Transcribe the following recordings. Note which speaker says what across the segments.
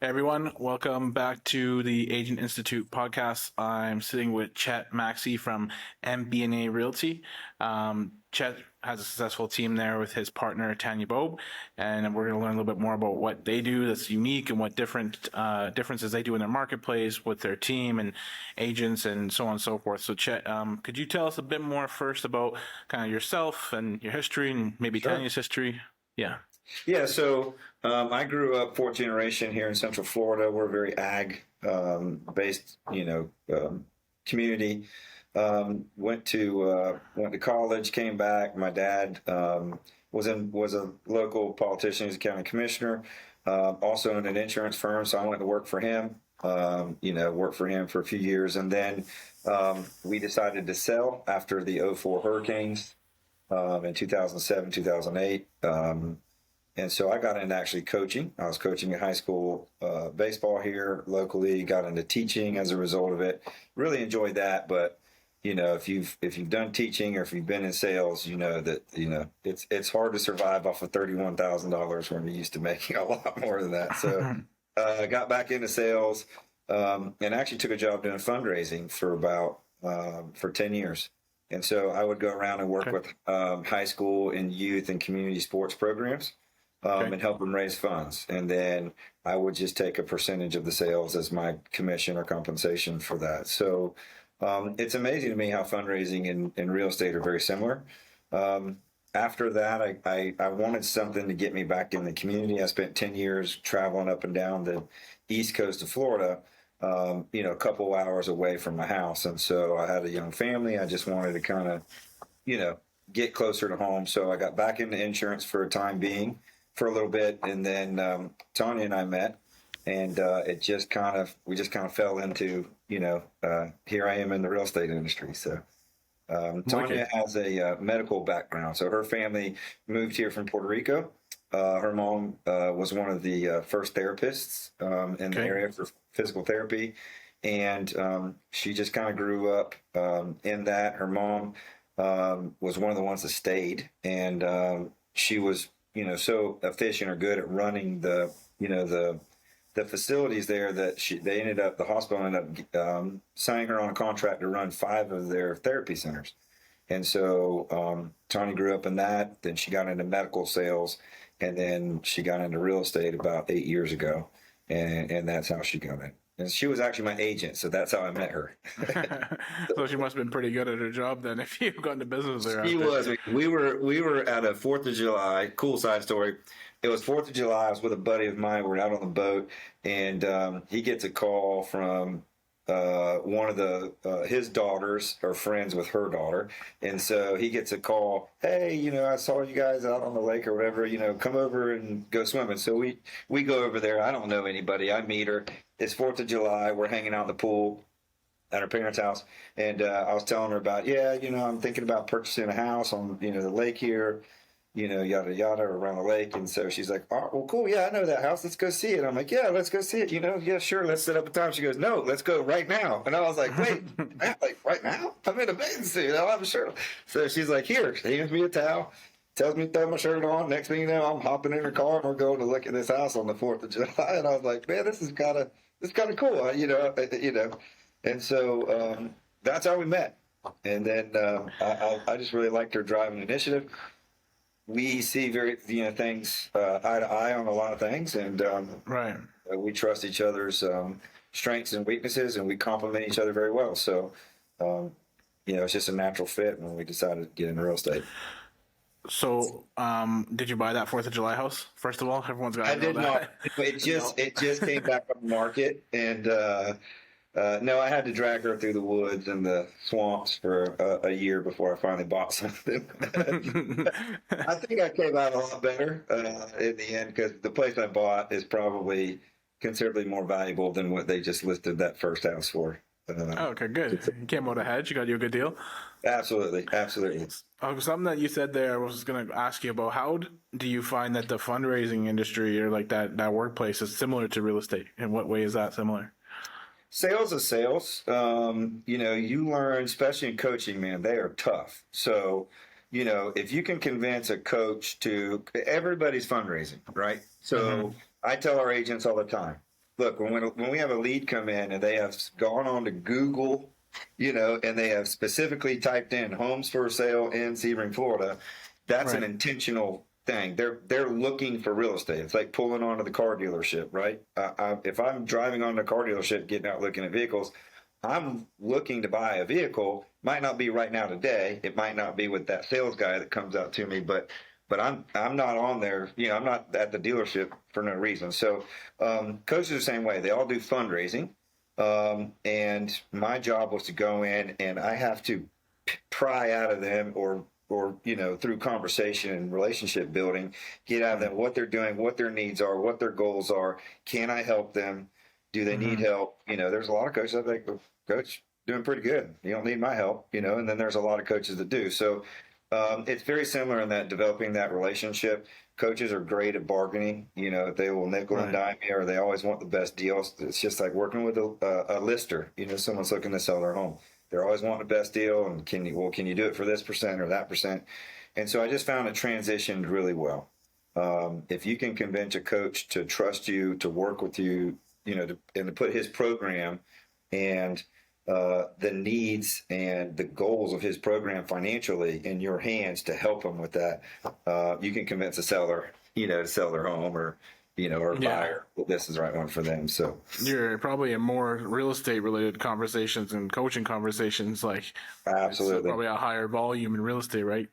Speaker 1: Hey everyone, welcome back to the Agent Institute podcast. I'm sitting with Chet Maxey from MB&A Realty. Chet has a successful team there with his partner Tanya Bobe, and we're going to learn a little bit more about what they do that's unique and what differences they do in their marketplace with their team and agents and so on and so forth. So Chet, could you tell us a bit more first about kind of yourself and your history and maybe
Speaker 2: Sure.
Speaker 1: Tanya's history? Yeah.
Speaker 2: Yeah, so I grew up fourth generation here in Central Florida. We're a very ag based, community. Went to college, came back. My dad was a local politician, he's a county commissioner, also in an insurance firm. So I went to work for him. Worked for him for a few years, and then we decided to sell after the '04 hurricanes in 2007, 2008. And so I got into actually coaching. I was coaching in high school baseball here locally. Got into teaching as a result of it. Really enjoyed that. But if you've done teaching or if you've been in sales, you know that it's hard to survive off of $31,000 when you're used to making a lot more than that. So I got back into sales and actually took a job doing fundraising for 10 years. And so I would go around and work with high school and youth and community sports programs. And help them raise funds. And then I would just take a percentage of the sales as my commission or compensation for that. So it's amazing to me how fundraising and real estate are very similar. After that, I wanted something to get me back in the community. I spent 10 years traveling up and down the east coast of Florida, a couple hours away from my house. And so I had a young family. I just wanted to kind of, get closer to home. So I got back into insurance for a time being. For a little bit, and then Tanya and I met, and we just kind of fell into, here I am in the real estate industry. So Tanya has a medical background, so her family moved here from Puerto Rico. Her mom was one of the first therapists in the area for physical therapy, and she just kind of grew up in that. Her mom was one of the ones that stayed, and she was so efficient or good at running the facilities there that the hospital ended up signing her on a contract to run 5 of their therapy centers. And so Tony grew up in that. Then she got into medical sales, and then she got into real estate about 8 years ago, and that's how she got in. And she was actually my agent, so that's how I met her.
Speaker 1: So she must have been pretty good at her job then, if you got into business there.
Speaker 2: She was. We were at a 4th of July. Cool side story. It was 4th of July. I was with a buddy of mine. We're out on the boat, and he gets a call from one of his daughters are friends with her daughter, and so he gets a call. Hey, I saw you guys out on the lake or whatever. Come over and go swimming. So we go over there. I don't know anybody. I meet her. It's 4th of July. We're hanging out in the pool at her parents' house, and I was telling her about, I'm thinking about purchasing a house on, the lake here, yada, yada, around the lake. And so she's like, oh, well, cool. Yeah, I know that house. Let's go see it. I'm like, yeah, let's go see it. Yeah, sure. Let's set up a time. She goes, no, let's go right now. And I was like, wait, right now? I'm in a bathing suit. I don't have a shirt on. So she's like, here, she hands me a towel, tells me to throw my shirt on. Next thing you know, I'm hopping in her car and we're going to look at this house on the 4th of July. And I was like, man, this is kind of cool. And so that's how we met. And then I just really liked her drive and initiative. We see things eye to eye on a lot of things, and we trust each other's strengths and weaknesses, and we complement each other very well. So, it's just a natural fit when we decided to get into real estate.
Speaker 1: So, did you buy that 4th of July house? First of all, everyone's got to know that.
Speaker 2: I did not. It just came back on the market, and no, I had to drag her through the woods and the swamps for a year before I finally bought something. I think I came out a lot better in the end, because the place I bought is probably considerably more valuable than what they just listed that first house for.
Speaker 1: Okay, good. You came out ahead. You got you a good deal.
Speaker 2: Absolutely.
Speaker 1: Something that you said there, I was going to ask you about. How do you find that the fundraising industry or like that workplace is similar to real estate? In what way is that similar?
Speaker 2: Sales is sales. You learn, especially in coaching, man, they are tough. So, if you can convince a coach everybody's fundraising, right? So I tell our agents all the time, look, when we have a lead come in and they have gone on to Google, and they have specifically typed in homes for sale in Sebring, Florida, that's an
Speaker 1: Right.
Speaker 2: intentional thing. They're looking for real estate. It's like pulling onto the car dealership, right? If I'm driving on the car dealership, getting out looking at vehicles, I'm looking to buy a vehicle. Might not be right now today. It might not be with that sales guy that comes out to me, but I'm not on there. I'm not at the dealership for no reason. So coaches are the same way. They all do fundraising, and my job was to go in and I have to pry out of them or through conversation and relationship building, get out of them what they're doing, what their needs are, what their goals are. Can I help them? Do they need help? There's a lot of coaches that think, coach, doing pretty good. You don't need my help, and then there's a lot of coaches that do. So it's very similar in that developing that relationship. Coaches are great at bargaining. They will nickel and dime you, or they always want the best deals. It's just like working with a lister. Someone's looking to sell their home. They're always wanting the best deal, and can you do it for this percent or that percent? And so I just found it transitioned really well. If you can convince a coach to trust you, to work with you, and to put his program and the needs and the goals of his program financially in your hands to help him with that, you can convince a seller, to sell their home or a buyer that this is the right one for them. So
Speaker 1: You're probably in more real estate related conversations and coaching conversations, like
Speaker 2: absolutely,
Speaker 1: it's probably a higher volume in real estate, right?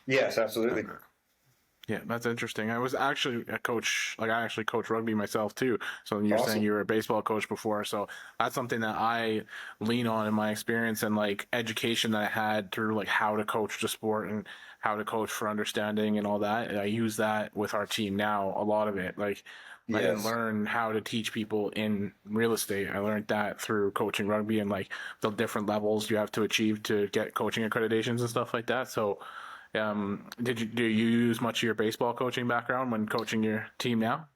Speaker 2: Yes, absolutely.
Speaker 1: Yeah, that's interesting. I was actually a coach, like I actually coach rugby myself too. So you're
Speaker 2: Awesome.
Speaker 1: saying you were a baseball coach before. So that's something that I lean on in my experience and like education that I had through like how to coach the sport and how to coach for understanding and all that. And I use that with our team now, a lot of it. Like I didn't
Speaker 2: Yes.
Speaker 1: learn how to teach people in real estate. I learned that through coaching rugby and like the different levels you have to achieve to get coaching accreditations and stuff like that. So do you use much of your baseball coaching background when coaching your team now?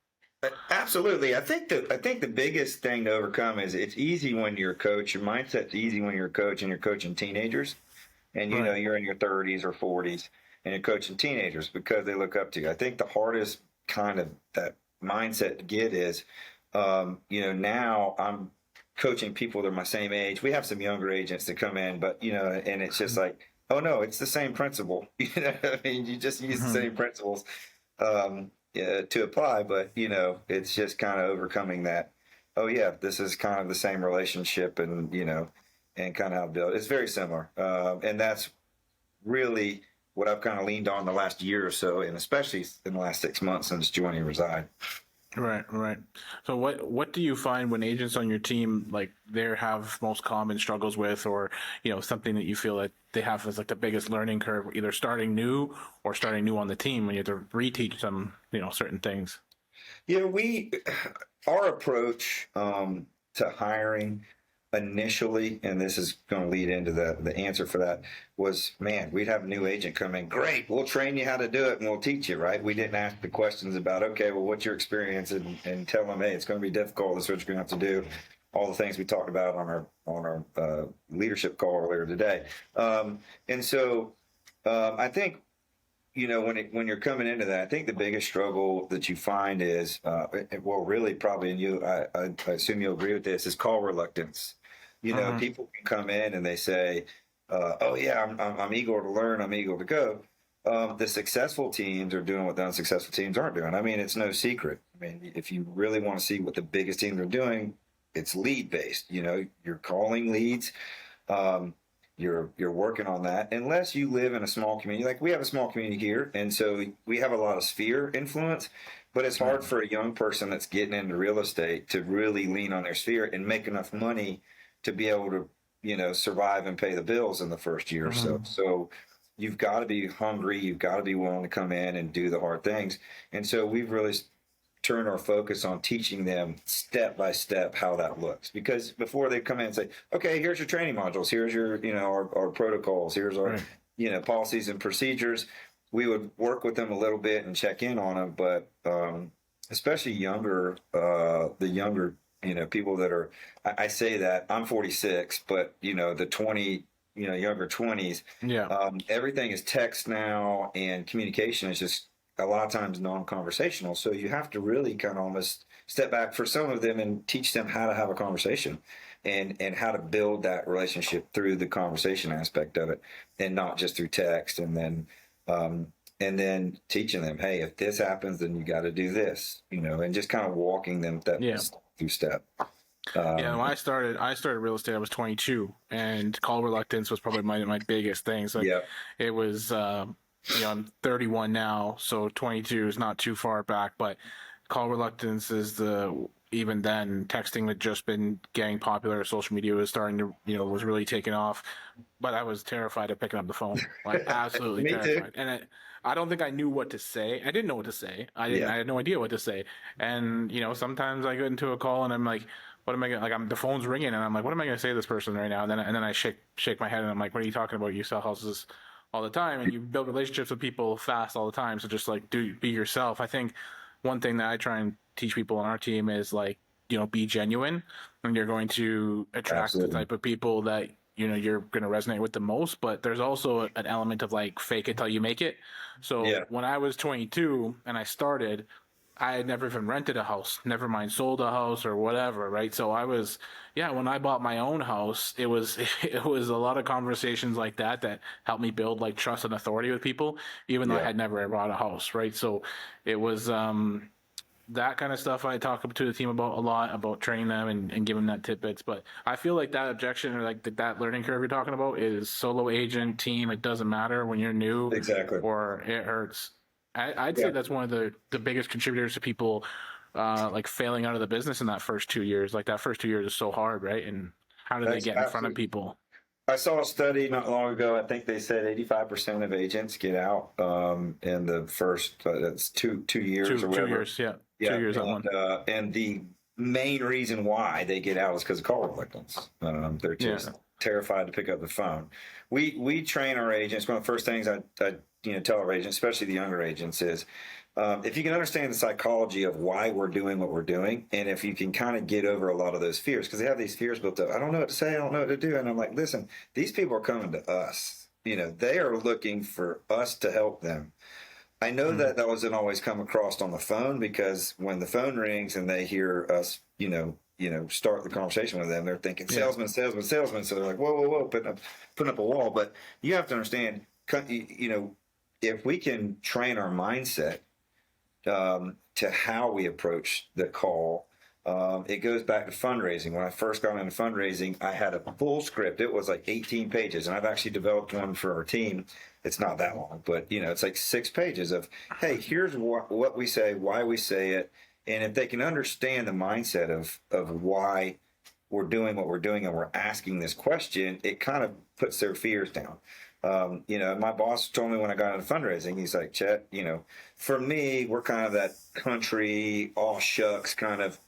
Speaker 2: Absolutely. I think the biggest thing to overcome is it's easy when you're a coach. Your mindset's easy when you're a coach and you're coaching teenagers, and
Speaker 1: Right.
Speaker 2: you're in your 30s or 40s and you're coaching teenagers because they look up to you. I think the hardest kind of that mindset to get is, now I'm coaching people that are my same age. We have some younger agents that come in, but and it's just like, oh no, it's the same principle. I mean, you just use the
Speaker 1: Mhm.
Speaker 2: same principles to apply, but it's just kind of overcoming that. Oh yeah, this is kind of the same relationship, and kind of how to build. It's very similar, and that's really what I've kind of leaned on the last year or so, and especially in the last 6 months since joining Reside.
Speaker 1: Right, right. So what do you find when agents on your team like they have most common struggles with, or something that you feel that they have as like the biggest learning curve, either starting new or starting new on the team when you have to reteach them certain things?
Speaker 2: Yeah, our approach to hiring initially, and this is going to lead into the answer for that, was, man, we'd have a new agent come in. Great, we'll train you how to do it and we'll teach you, right? We didn't ask the questions about, okay, well, what's your experience, and tell them, hey, it's going to be difficult. This is what you're going to have to do. All the things we talked about on our leadership call earlier today, and so I think when you're coming into that, I think the biggest struggle that you find is, well, really probably, and I assume you'll agree with this, is call reluctance.
Speaker 1: Hmm.
Speaker 2: People can come in and they say, "Oh yeah, I'm eager to learn, I'm eager to go." The successful teams are doing what the unsuccessful teams aren't doing. I mean, it's no secret. I mean, if you really want to see what the biggest teams are doing, it's lead based. You're calling leads. Um, you're working on that, unless you live in a small community. Like we have a small community here, and so we have a lot of sphere influence, but it's
Speaker 1: Right.
Speaker 2: hard for a young person that's getting into real estate to really lean on their sphere and make enough money to be able to survive and pay the bills in the first year or so.
Speaker 1: Hmm.
Speaker 2: So you've got to be hungry, you've got to be willing to come in and do the hard things. And so we've really turn our focus on teaching them step by step how that looks, because before they come in and say, okay, here's your training modules, here's your our protocols, here's our
Speaker 1: Right.
Speaker 2: policies and procedures, we would work with them a little bit and check in on them. But especially the younger people that are, I say that I'm 46, but the 20 younger 20s,
Speaker 1: Yeah.
Speaker 2: everything is text now, and communication is just a lot of times non-conversational. So you have to really kind of almost step back for some of them and teach them how to have a conversation and how to build that relationship through the conversation aspect of it and not just through text. And then teaching them, hey, if this happens, then you got to do this, and just kind of walking them
Speaker 1: Yeah.
Speaker 2: through step.
Speaker 1: Yeah, when I started real estate, I was 22, and call reluctance was probably my biggest thing. So
Speaker 2: Yeah.
Speaker 1: it was, I'm 31 now, so 22 is not too far back, but call reluctance is even then, texting had just been getting popular. Social media was starting to, was really taking off, but I was terrified of picking up the phone, like absolutely
Speaker 2: Me too.
Speaker 1: terrified. And I don't think I knew what to say. I didn't know what to say. I had no idea what to say. And, sometimes I get into a call and I'm like, what am I gonna, the phone's ringing and I'm like, what am I going to say to this person right now? And then I shake my head and I'm like, what are you talking about? You sell houses all the time and you build relationships with people fast all the time. So just like be yourself. I think one thing that I try and teach people on our team is like, be genuine, and you're going to attract
Speaker 2: Absolutely.
Speaker 1: the type of people that you're going to resonate with the most. But there's also an element of like fake it till you make it. So
Speaker 2: Yeah.
Speaker 1: when I was 22 and I started, I had never even rented a house, never mind sold a house or whatever, right? So when I bought my own house, it was it was a lot of conversations like that helped me build like trust and authority with people, even though I
Speaker 2: Yeah.
Speaker 1: had never bought a house, right? So it was that kind of stuff I talk to the team about a lot, about training them and giving them that tidbits. But I feel like that objection or like that learning curve you're talking about is solo agent, team. It doesn't matter when you're new
Speaker 2: Exactly.
Speaker 1: or it hurts. I'd
Speaker 2: Yeah.
Speaker 1: say that's one of the biggest contributors to people like failing out of the business in that first 2 years. Like that first 2 years is so hard, right? And how do they
Speaker 2: That's
Speaker 1: get in front of
Speaker 2: absolutely.
Speaker 1: people?
Speaker 2: I saw a study not long ago. I think they said 85% of agents get out in the first that's two years or
Speaker 1: Two
Speaker 2: whatever.
Speaker 1: years, yeah,
Speaker 2: Yeah,
Speaker 1: 2 years that one.
Speaker 2: and the main reason why they get out is because of call reluctance. They're
Speaker 1: Yeah,
Speaker 2: just terrified to pick up the phone. We train our agents. One of the first things I tell our agents, especially the younger agents, is if you can understand the psychology of why we're doing what we're doing, and if you can kind of get over a lot of those fears, because they have these fears built up. I don't know what to say. I don't know what to do. And I'm like, listen, these people are coming to us. They are looking for us to help them. I know
Speaker 1: mm,
Speaker 2: that doesn't always come across on the phone because when the phone rings and they hear us, start the conversation with them, they're thinking
Speaker 1: yeah,
Speaker 2: salesman, salesman, salesman. So they're like, whoa, whoa, whoa, putting up a wall. But you have to understand, if we can train our mindset to how we approach the call. It goes back to fundraising. When I first got into fundraising, I had a full script. It was like 18 pages, and I've actually developed one for our team. It's not that long, but it's like 6 pages of, hey, here's what we say, why we say it, and if they can understand the mindset of why we're doing what we're doing and we're asking this question, it kind of puts their fears down. My boss told me when I got into fundraising, he's like, Chet, for me, we're kind of that country, all shucks kind of,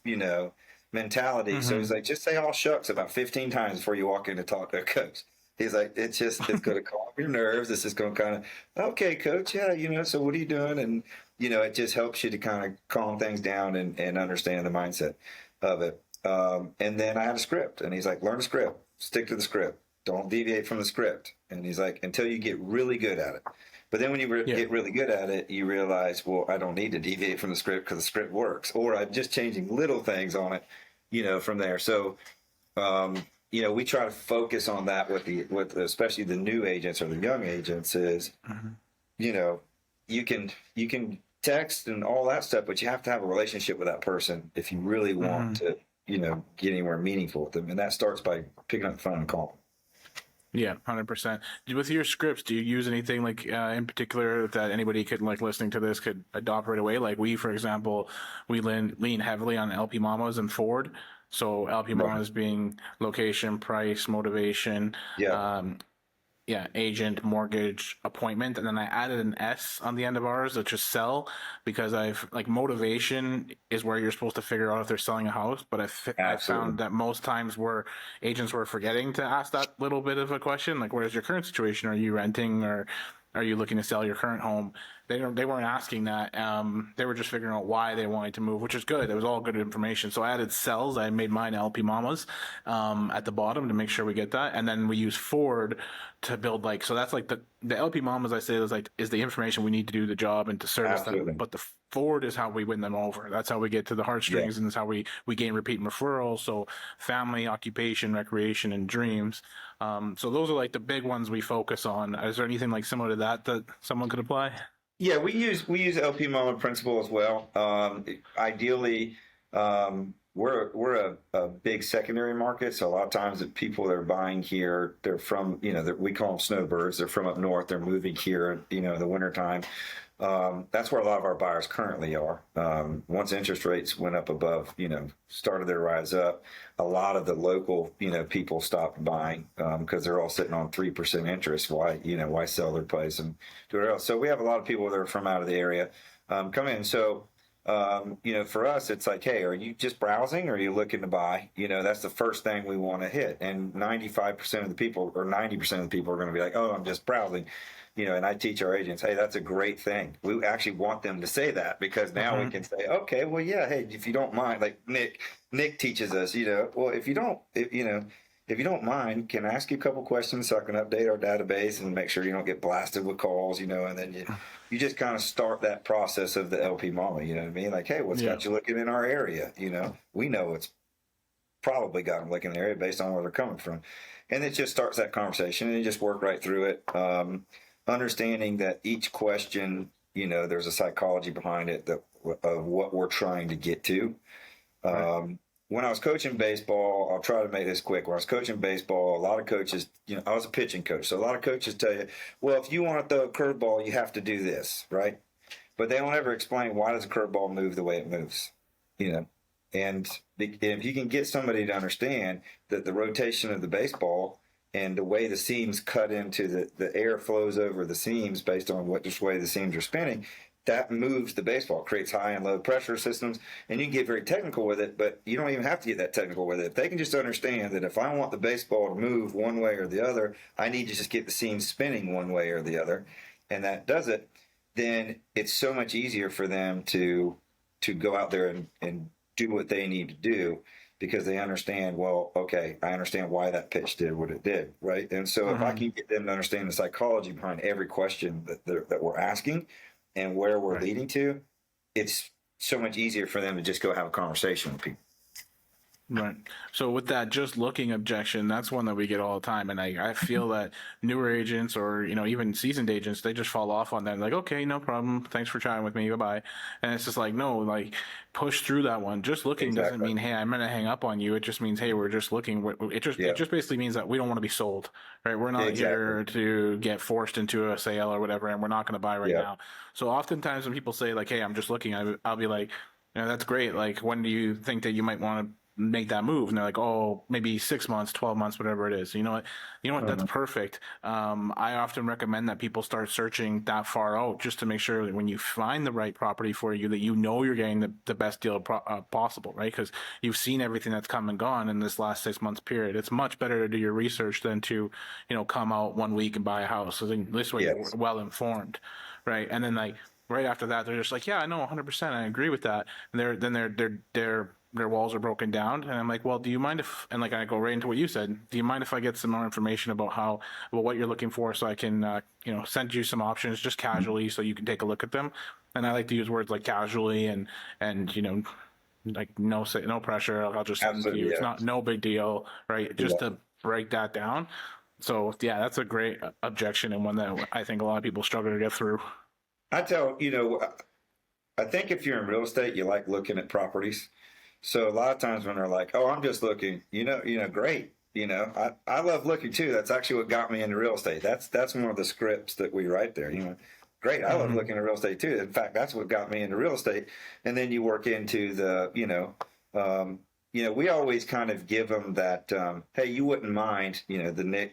Speaker 2: mentality. So he's
Speaker 1: mm-hmm.
Speaker 2: like, just say all shucks about 15 times before you walk in to talk to a coach. He's like, it's going to calm your nerves. This is going to kind of, okay, coach, yeah, so what are you doing? And, it just helps you to kind of calm things down and understand the mindset of it. And then I had a script, and he's like, learn a script, stick to the script. Don't deviate from the script. And he's like, until you get really good at it. But then when you
Speaker 1: Yeah,
Speaker 2: get really good at it, you realize, well, I don't need to deviate from the script because the script works. Or I'm just changing little things on it, from there. So, we try to focus on that with especially the new agents or the young agents is,
Speaker 1: mm-hmm.
Speaker 2: you can text and all that stuff, but you have to have a relationship with that person if you really want
Speaker 1: Mm-hmm.
Speaker 2: to, get anywhere meaningful with them. And that starts by picking up the phone and calling.
Speaker 1: Yeah, 100%. With your scripts, do you use anything like in particular that anybody could like listening to this could adopt right away? Like we, for example, we lean heavily on LP Mamas and Ford. So LP
Speaker 2: Right.
Speaker 1: Mamas being location, price, motivation,
Speaker 2: Yeah.
Speaker 1: um, yeah, agent, mortgage, appointment, and then I added an S on the end of ours, which is sell, because I've like motivation is where you're supposed to figure out if they're selling a house, but I
Speaker 2: Absolutely.
Speaker 1: found that most times where agents were forgetting to ask that little bit of a question, like, what is your current situation? Are you renting or are you looking to sell your current home? They weren't asking that. They were just figuring out why they wanted to move, which is good. It was all good information. So I added cells. I made mine LP Mamas at the bottom to make sure we get that, and then we use Ford to build like, so that's like the LP Mamas I say is the information we need to do the job and to service
Speaker 2: Absolutely.
Speaker 1: them, but the Ford is how we win them over. That's how we get to the heartstrings, and that's how we gain repeat referrals. So family, occupation, recreation, and dreams. So those are like the big ones we focus on. Is there anything like similar to that someone could apply?
Speaker 2: Yeah, we use LP Mama principle as well. Ideally, we're a big secondary market, so a lot of times the people that are buying here, they're from, we call them snowbirds. They're from up north. They're moving here, in the wintertime. That's where a lot of our buyers currently are. Once interest rates went up above, started their rise up, a lot of the local, people stopped buying because they're all sitting on 3% interest. Why sell their place and do it else? So we have a lot of people that are from out of the area come in. So, for us, it's like, hey, are you just browsing or are you looking to buy? That's the first thing we want to hit. And 95% of the people or 90% of the people are going to be like, oh, I'm just browsing. And I teach our agents, hey, that's a great thing. We actually want them to say that because now we can say, okay, well, yeah, hey, if you don't mind, like Nick teaches us, well, if you don't mind, can I ask you a couple questions so I can update our database and make sure you don't get blasted with calls, and then you just kind of start that process of the LP Mama, you know what I mean? Like, hey, what's got you looking in our area? We know it's probably got them looking in the area based on where they're coming from. And it just starts that conversation and you just work right through it. Understanding that each question, there's a psychology behind it of what we're trying to get to. When I was coaching baseball, I'll try to make this quick. When I was coaching baseball, a lot of coaches, I was a pitching coach. So a lot of coaches tell you, well, if you want to throw a curveball, you have to do this, right? But they don't ever explain why does a curveball move the way it moves, And if you can get somebody to understand that the rotation of the baseball and the way the seams cut into the air flows over the seams based on which way the seams are spinning, that moves the baseball, creates high and low pressure systems, and you can get very technical with it, but you don't even have to get that technical with it. If they can just understand that if I want the baseball to move one way or the other, I need to just get the seams spinning one way or the other, and that does it, then it's so much easier for them to go out there and do what they need to do because they understand, well, okay, I understand why that pitch did what it did, right? And so if I can get them to understand the psychology behind every question that we're asking and where we're leading to, it's so much easier for them to just go have a conversation with people.
Speaker 1: Right. So with that just looking objection, that's one that we get all the time. And I feel that newer agents or, even seasoned agents, they just fall off on that. Like, okay, no problem. Thanks for chatting with me. Bye-bye. And it's just like, no, like push through that one. Just looking doesn't mean, hey, I'm going to hang up on you. It just means, hey, we're just looking. It just basically means that we don't want to be sold, right? We're not here to get forced into a sale or whatever, and we're not going to buy right now. So oftentimes when people say like, hey, I'm just looking, I'll be like, that's great. Like, when do you think that you might want to make that move? And they're like, oh, maybe 6 months, 12 months, whatever it is. You know what, that's perfect. I often recommend that people start searching that far out just to make sure that when you find the right property for you, that you're getting the best deal possible, right? Because you've seen everything that's come and gone in this last 6 months period. It's much better to do your research than to, come out 1 week and buy a house. So then this way you're well informed, right? And then like right after that, they're just like, yeah, I know 100%. I agree with that. And their walls are broken down, and I'm like, well, do you mind if, and like I go right into what you said, do you mind if I get some more information about what you're looking for, so I can send you some options just casually so you can take a look at them? And I like to use words like casually and like no pressure, I'll just send it to you. It's not no big deal, right? Just to break that down. So yeah, that's a great objection, and one that I think a lot of people struggle to get through.
Speaker 2: I think if you're in real estate, you like looking at properties. So a lot of times when they're like, oh, I'm just looking, great. I love looking too. That's actually what got me into real estate. That's one of the scripts that we write there, great. I love looking at real estate too. In fact, that's what got me into real estate. And then you work into the, we always kind of give them that, hey, you wouldn't mind, the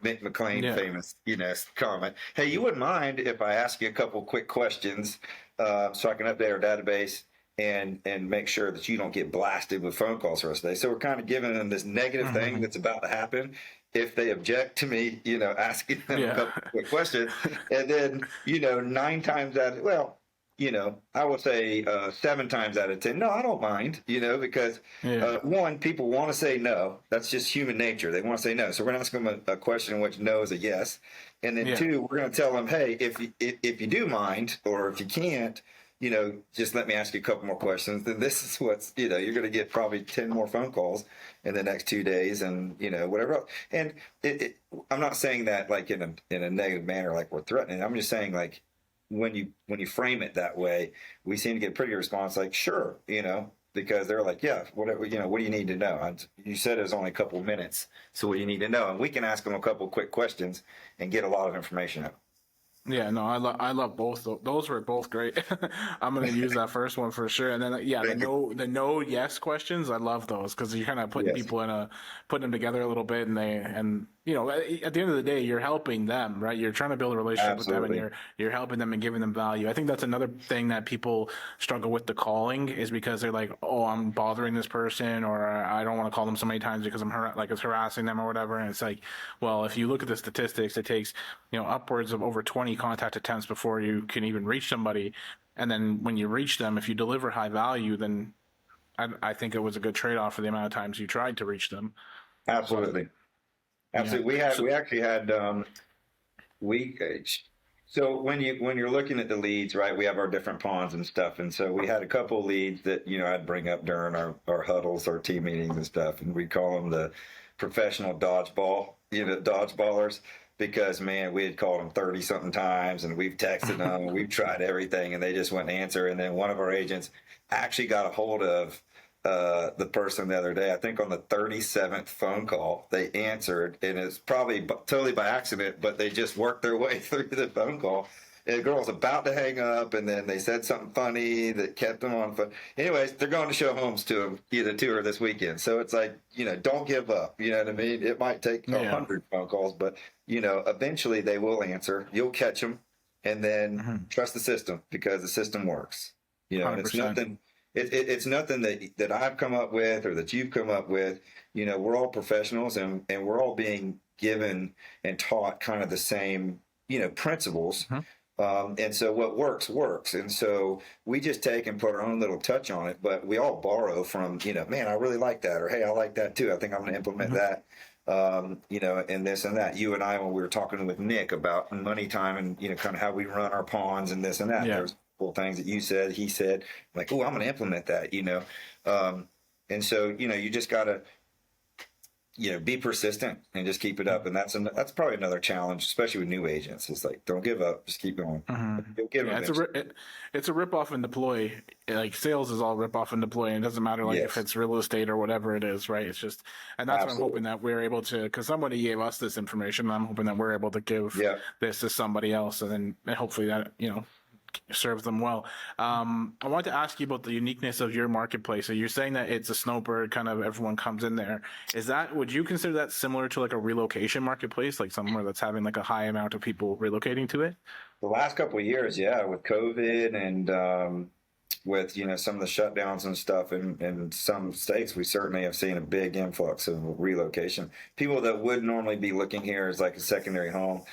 Speaker 2: Nick McLean famous, comment. Hey, you wouldn't mind if I ask you a couple quick questions so I can update our database and make sure that you don't get blasted with phone calls the rest of the day. So we're kind of giving them this negative thing that's about to happen if they object to me, asking them a couple quick questions. And then, 9 times out of, well, I would say 7 times out of 10, no, I don't mind, because one, people want to say no. That's just human nature. They want to say no. So we're going to ask them a question in which no is a yes. And then two, we're going to tell them, hey, if you do mind, or if you can't, just let me ask you a couple more questions. Then this is what's, you're going to get probably 10 more phone calls in the next 2 days, and whatever else. And I'm not saying that like in a negative manner, like we're threatening. I'm just saying, like, when you frame it that way, we seem to get a pretty response, like, sure, because they're like, yeah, whatever, what do you need to know? And you said it was only a couple of minutes, so what do you need to know? And we can ask them a couple of quick questions and get a lot of information out.
Speaker 1: Yeah, no, I love both. Those were both great. I'm gonna use that first one for sure. And then the no yes questions, I love those, because you're kind of putting people putting them together a little bit, and at the end of the day, you're helping them, right? You're trying to build a relationship with them, and you're helping them and giving them value. I think that's another thing that people struggle with the calling, is because they're like, oh, I'm bothering this person, or I don't want to call them so many times because it's harassing them or whatever. And it's like, well, if you look at the statistics, it takes upwards of over 20 contact attempts before you can even reach somebody. And then when you reach them, if you deliver high value, then I think it was a good trade-off for the amount of times you tried to reach them.
Speaker 2: Absolutely. Absolutely.
Speaker 1: Yeah.
Speaker 2: We actually had, so when you're looking at the leads, right, we have our different ponds and stuff. And so we had a couple of leads that, I'd bring up during our huddles, our team meetings and stuff. And we call them the professional dodgeballers. Because, man, we had called them 30 something times, and we've texted them, and we've tried everything, and they just wouldn't answer. And then one of our agents actually got a hold of the person the other day. I think on the 37th phone call, they answered, and it's probably totally by accident, but they just worked their way through the phone call. And the girl was about to hang up, and then they said something funny that kept them on phone. Anyways, they're going to show homes to her this weekend. So it's like, don't give up. You know what I mean? It might take 100 phone calls, but, eventually they will answer. You'll catch them, and then trust the system, because the system works. It's nothing. It's nothing that I've come up with or that you've come up with. We're all professionals, and we're all being given and taught kind of the same, principles. And so what works. And so we just take and put our own little touch on it, but we all borrow from, man, I really like that. Or, hey, I like that too. I think I'm going to implement that, and this and that. You and I, when we were talking with Nick about money time and, kind of how we run our ponds and this and that, there's cool things that you said, he said, like, oh, I'm going to implement that, and so, you just got to, be persistent and just keep it up. And that's probably another challenge, especially with new agents. It's like, don't give up, just keep going. You'll give
Speaker 1: it's a rip off and deploy. Like, sales is all rip off and deploy, and it doesn't matter if it's real estate or whatever it is, right? It's just, and that's what I'm hoping that we're able to, because somebody gave us this information, and I'm hoping that we're able to give this to somebody else, and then hopefully that serves them well. I wanted to ask you about the uniqueness of your marketplace. So you're saying that it's a snowbird, kind of everyone comes in there. Would you consider that similar to like a relocation marketplace, like somewhere that's having like a high amount of people relocating to it?
Speaker 2: The last couple of years, with COVID and with some of the shutdowns and stuff in some states, we certainly have seen a big influx of relocation. People that would normally be looking here as like a secondary home,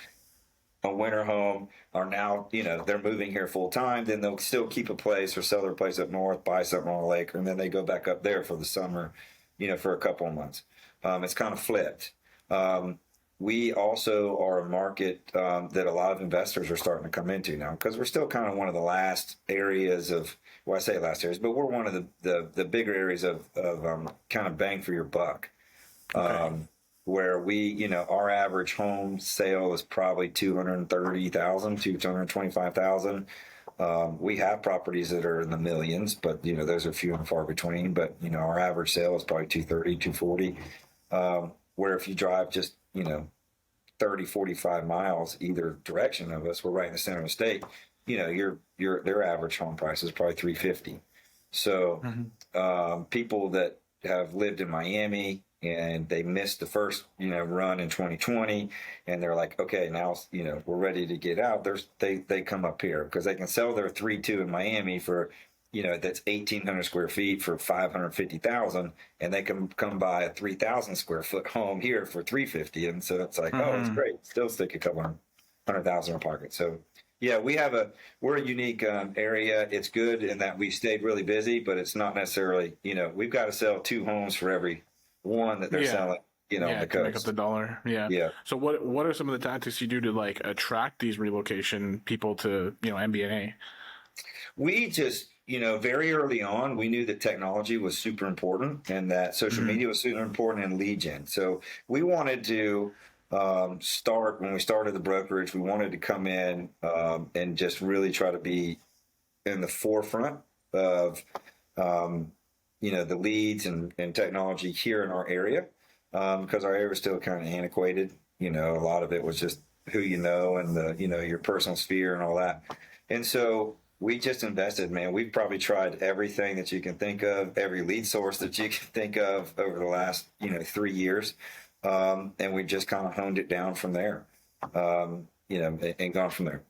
Speaker 2: a winter home, are now, they're moving here full time. Then they'll still keep a place or sell their place up north, buy something on a lake, and then they go back up there for the summer, for a couple of months. It's kind of flipped. We also are a market that a lot of investors are starting to come into now, because we're still kind of one of the last areas of, well, I say last areas, but we're one of the bigger areas of kind of bang for your buck. Okay. Where we, our average home sale is probably $230,000, $225,000. We have properties that are in the millions, but those are few and far between. But our average sale is probably 230, 240. Where if you drive just 30, 45 miles either direction of us, we're right in the center of the state. Their average home price is probably 350. So people that have lived in Miami and they missed the first run in 2020, and they're like, okay, now we're ready to get out. They come up here because they can sell their 3.2 in Miami for that's 1,800 square feet for 550,000, and they can come buy a 3,000 square foot home here for 350. And so it's like, oh, it's
Speaker 1: Mm-hmm.
Speaker 2: great. Still stick a couple hundred thousand in our pocket. So yeah, we're a unique area. It's good in that we stayed really busy, but it's not necessarily, we've got to sell 2 homes for every one that they're
Speaker 1: Yeah.
Speaker 2: selling, on
Speaker 1: Yeah,
Speaker 2: the
Speaker 1: to make up
Speaker 2: coast.
Speaker 1: the dollar. Yeah.
Speaker 2: Yeah.
Speaker 1: So what are some of the tactics you do to like attract these relocation people to, MB&A?
Speaker 2: We just, very early on, we knew that technology was super important and that social
Speaker 1: Mm-hmm.
Speaker 2: media was super important in lead gen. So we wanted to start when we started the brokerage. We wanted to come in and just really try to be in the forefront of, the leads and technology here in our area because our area was still kind of antiquated. A lot of it was just who and your personal sphere and all that. And so we just invested, man. We've probably tried everything that you can think of, every lead source that you can think of over the last, 3 years. And we just kind of honed it down from there, and gone from there.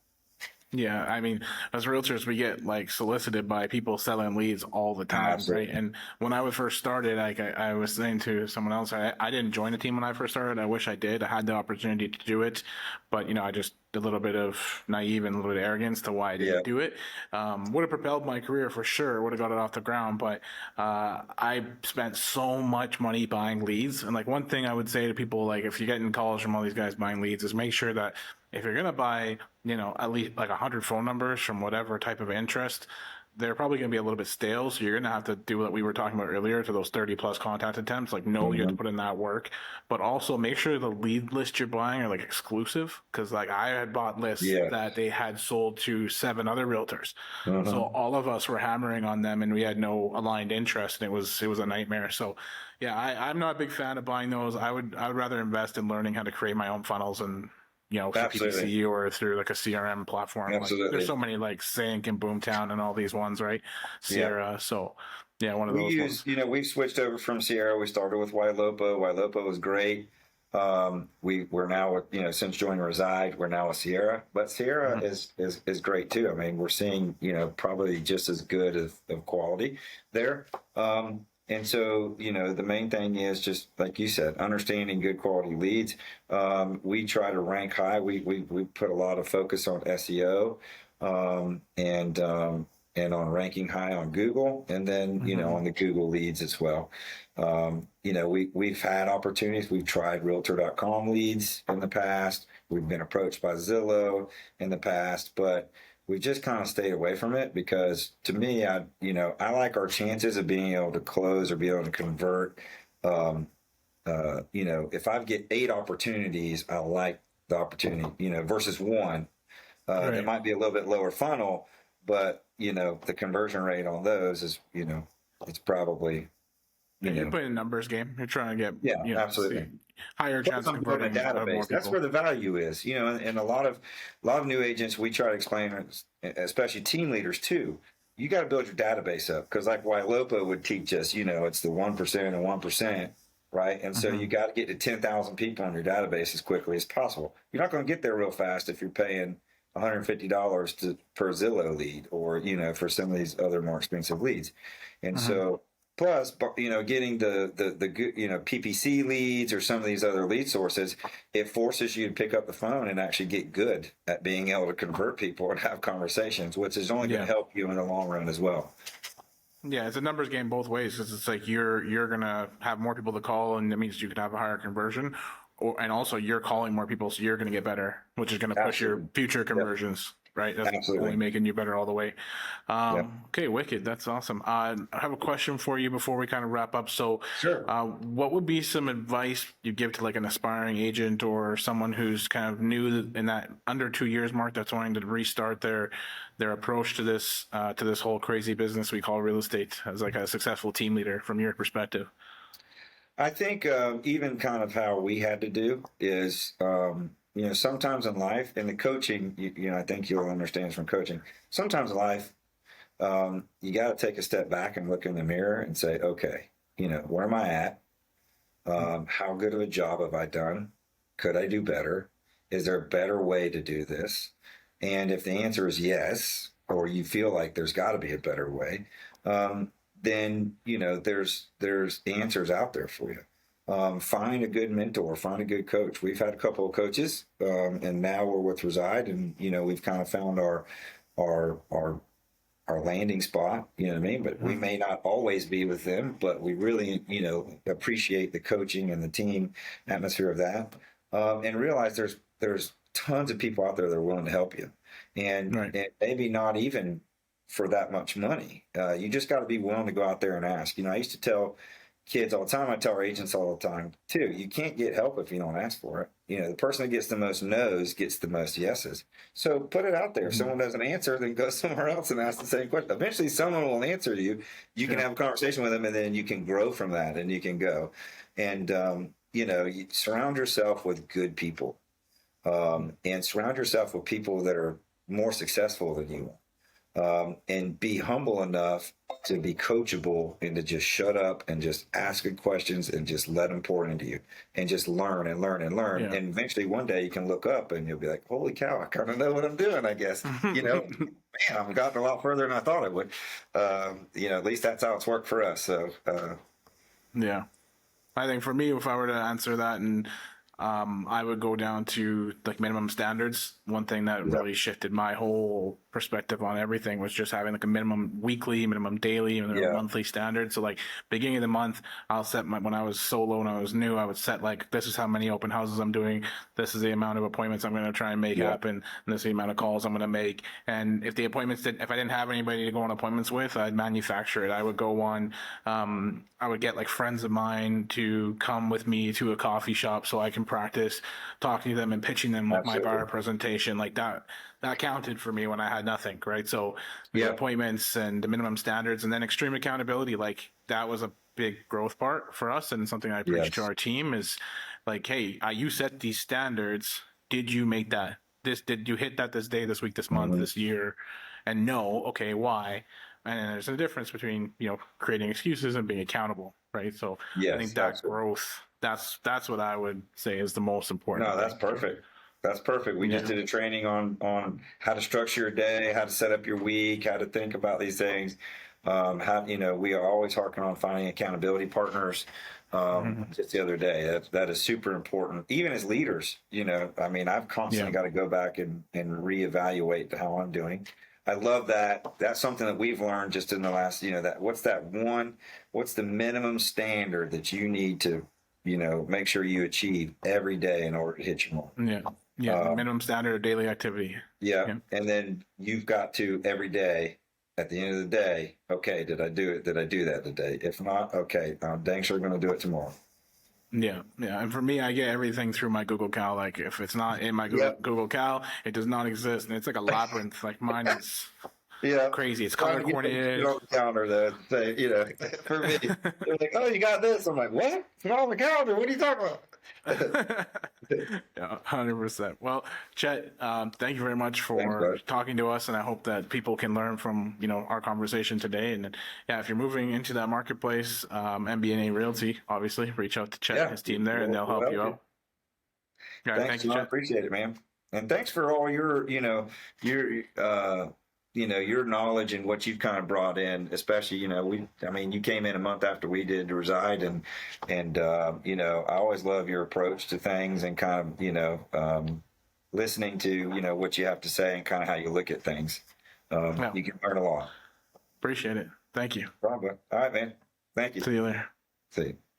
Speaker 1: Yeah, I mean, as realtors, we get like solicited by people selling leads all the time, right?
Speaker 2: Absolutely.
Speaker 1: And when I was first started, like I was saying to someone else, I didn't join the team when I first started. I wish I did. I had the opportunity to do it, but I just a little bit of naive and a little bit of arrogance to why I
Speaker 2: Yeah.
Speaker 1: didn't do it. Would have propelled my career for sure. Would have got it off the ground, but I spent so much money buying leads. And like one thing I would say to people, like if you get in calls from all these guys buying leads, is make sure that if you're gonna buy, at least like 100 phone numbers from whatever type of interest, they're probably going to be a little bit stale. So you're going to have to do what we were talking about earlier to those 30 plus contact attempts. Like, no, you have to
Speaker 2: Mhm.
Speaker 1: put in that work, but also make sure the lead list you're buying are like exclusive. Cause like I had bought lists
Speaker 2: Yeah.
Speaker 1: that they had sold to 7 other realtors. So
Speaker 2: Uh-huh.
Speaker 1: all of us were hammering on them and we had no aligned interest and it was a nightmare. So yeah, I'm not a big fan of buying those. I would rather invest in learning how to create my own funnels and through
Speaker 2: Absolutely.
Speaker 1: PPC or through like a CRM platform. Like there's
Speaker 2: Absolutely.
Speaker 1: so many like Sync and Boomtown and all these ones, right?
Speaker 2: Yeah.
Speaker 1: Sierra. So yeah, one of
Speaker 2: We
Speaker 1: those
Speaker 2: use,
Speaker 1: ones.
Speaker 2: we've switched over from Sierra. We started with Wailopo. Wailopo was great. We're now with, since joining Reside, we're now with Sierra. But Sierra
Speaker 1: Mhm.
Speaker 2: is great too. I mean, we're seeing, probably just as good of quality there. And so, the main thing is just like you said, understanding good quality leads. We try to rank high. We put a lot of focus on SEO, and on ranking high on Google, and then
Speaker 1: Mhm.
Speaker 2: on the Google leads as well. We've had opportunities. We've tried Realtor.com leads in the past. We've been approached by Zillow in the past, but we've just kind of stayed away from it because to me, I like our chances of being able to close or be able to convert. Um, if I get 8 opportunities, I like the opportunity, versus one. That
Speaker 1: Right.
Speaker 2: might be a little bit lower funnel, but the conversion rate on those is, it's probably,
Speaker 1: Yeah, you're playing a numbers game. You're trying to get,
Speaker 2: yeah, absolutely.
Speaker 1: higher
Speaker 2: Plus,
Speaker 1: chance of
Speaker 2: I'm building a
Speaker 1: converting more
Speaker 2: database. That's
Speaker 1: people.
Speaker 2: where the value is, and a lot of new agents, we try to explain, especially team leaders too. You got to build your database up because, like Wailopo would teach us, it's the 1% and 1%, right? And so you
Speaker 1: Hmm.
Speaker 2: got to get to 10,000 people on your database as quickly as possible. You're not going to get there real fast if you're paying $150 per Zillow lead, or for some of these other more expensive leads. And
Speaker 1: Hmm.
Speaker 2: so plus, getting the good, PPC leads or some of these other lead sources, it forces you to pick up the phone and actually get good at being able to convert people and have conversations, which is only going to
Speaker 1: Yeah.
Speaker 2: help you in the long run as well.
Speaker 1: Yeah, it's a numbers game both ways. 'Cause it's like you're gonna have more people to call, and that means you can have a higher conversion, and also you're calling more people, so you're gonna get better, which is gonna push your
Speaker 2: Absolutely.
Speaker 1: future
Speaker 2: Yep.
Speaker 1: conversions. Right, that's only
Speaker 2: Absolutely.
Speaker 1: making you better all the way.
Speaker 2: Yep.
Speaker 1: Okay, wicked. That's awesome. I have a question for you before we kind of wrap up. So,
Speaker 2: Sure.
Speaker 1: what would be some advice you give to like an aspiring agent or someone who's kind of new in that under 2 years mark that's wanting to restart their approach to this whole crazy business we call real estate as like a successful team leader from your perspective?
Speaker 2: I think even kind of how we had to do is, sometimes in life, in the coaching, I think you'll understand from coaching. Sometimes in life, you got to take a step back and look in the mirror and say, okay, where am I at? How good of a job have I done? Could I do better? Is there a better way to do this? And if the answer is yes, or you feel like there's got to be a better way, then there's answers out there for you. Find a good mentor, find a good coach. We've had a couple of coaches, and now we're with Reside, and we've kind of found our our landing spot. You know what I mean? But we may not always be with them, but we really appreciate the coaching and the team atmosphere of that, and realize there's tons of people out there that are willing to help you, and,
Speaker 1: Right.
Speaker 2: and maybe not even for that much money. You just got to be willing to go out there and ask. I used to tell kids all the time. I tell our agents all the time too. You can't get help if you don't ask for it. The person that gets the most no's gets the most yeses. So put it out there. If someone doesn't answer, then go somewhere else and ask the same question. Eventually, someone will answer you. You can have a conversation with them, and then you can grow from that, and you can go. And you surround yourself with good people, and surround yourself with people that are more successful than you. And be humble enough to be coachable and to just shut up and just ask good questions and just let them pour into you and just learn and learn and learn.
Speaker 1: Yeah.
Speaker 2: And eventually one day you can look up and you'll be like, holy cow, I kind of know what I'm doing, I guess. Man, I've gotten a lot further than I thought I would. At least that's how it's worked for us. So,
Speaker 1: Yeah. I think for me, if I were to answer that, and I would go down to like minimum standards. One thing that really shifted my whole perspective on everything was just having like a minimum weekly, minimum daily, minimum monthly standard. So like beginning of the month, I'll set when I was solo and I was new, I would set like, this is how many open houses I'm doing. This is the amount of appointments I'm going to try and make happen. And this is the amount of calls I'm going to make. And if the appointments if I didn't have anybody to go on appointments with, I'd manufacture it. I would go on, I would get like friends of mine to come with me to a coffee shop so I can practice talking to them and pitching them with my bar presentation. Like that counted for me when I had nothing, right? So the appointments and the minimum standards, and then extreme accountability, like that was a big growth part for us, and something I preach to our team is like, hey, you set these standards. Did you make that? Did you hit that this day, this week, this month, this year? And no, okay, why? And there's a difference between creating excuses and being accountable, right? So I think that growth, that's what I would say is the most important.
Speaker 2: No, that's perfect. That's perfect. We just did a training on how to structure your day, how to set up your week, how to think about these things. We are always harking on finding accountability partners. Just the other day, that is super important. Even as leaders, I've constantly got to go back and reevaluate how I'm doing. I love that. That's something that we've learned just in the last, what's the minimum standard that you need to, make sure you achieve every day in order to hit your mark.
Speaker 1: Minimum standard of daily activity.
Speaker 2: And then you've got to every day, at the end of the day, okay, did I do it? Did I do that today? If not, okay, I'm dang sure going to do it tomorrow.
Speaker 1: Yeah. And for me, I get everything through my Google Cal. Like if it's not in my Google Cal, it does not exist, and it's like a labyrinth. Like mine is crazy. It's color coordinated.
Speaker 2: On the calendar, though. Say, for me, they're like, "Oh, you got this." I'm like, "What? It's not on the calendar. What are you talking about?"
Speaker 1: 100%. Well, Chet, thank you very much for talking to us, and I hope that people can learn from our conversation today. And if you're moving into that marketplace, MB&A Realty, obviously reach out to Chet and his team there, and they'll help you out.
Speaker 2: Thank you, Chet. I appreciate it, man. And thanks for all your your knowledge and what you've kind of brought in, especially, you came in a month after we did to Reside, and I always love your approach to things and kind of, listening to, what you have to say and kind of how you look at things. You can learn a lot.
Speaker 1: Appreciate it. Thank you.
Speaker 2: Probably. All right, man. Thank you.
Speaker 1: See you later.
Speaker 2: See you.